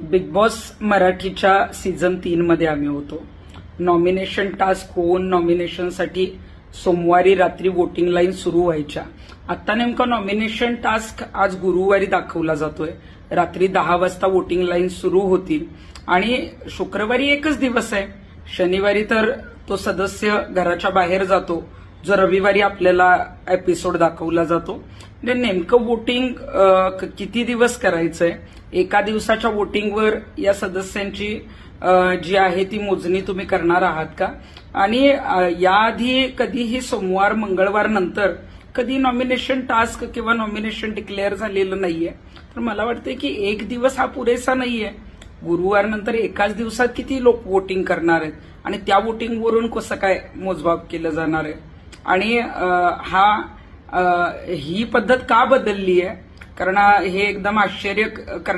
Big boss मराठीच्या season 3 मध्ये आम्ही होतो. नॉमिनेशन टास्क होऊन नॉमिनेशनसाठी सोमवारी रात्री वोटिंग लाईन सुरू व्हायच्या. आता नेमका नॉमिनेशन टास्क आज गुरुवारी दाखवला जातोय. रात्री 10 वाजता वोटिंग लाईन सुरू होतील आणि शुक्रवारी एकच दिवस आहे. शनिवारी तर तो सदस्य घराच्या बाहेर जातो, जो रविवारी आपल्याला एपिसोड दाखवला जातो. म्हणजे नेमकं वोटिंग किती दिवस करायचंय, एका दिवसाच्या वोटिंगवर या सदस्यांची जी आहे ती मोजणी तुम्ही करणार आहात का? आणि याआधी कधीही सोमवार मंगळवार नंतर कधी नॉमिनेशन टास्क किंवा नॉमिनेशन डिक्लेअर झालेलं नाहीये. तर मला वाटतंय की एक दिवस हा पुरेसा नाहीये. गुरुवार नंतर एकाच दिवसात किती लोक वोटिंग करणार आहेत आणि त्या वोटिंगवरून कसं काय मोजमाप केलं जाणार आहे? आणि ही पद्धत का बदलली आहे? कारण हे एकदम आश्चर्य करण्या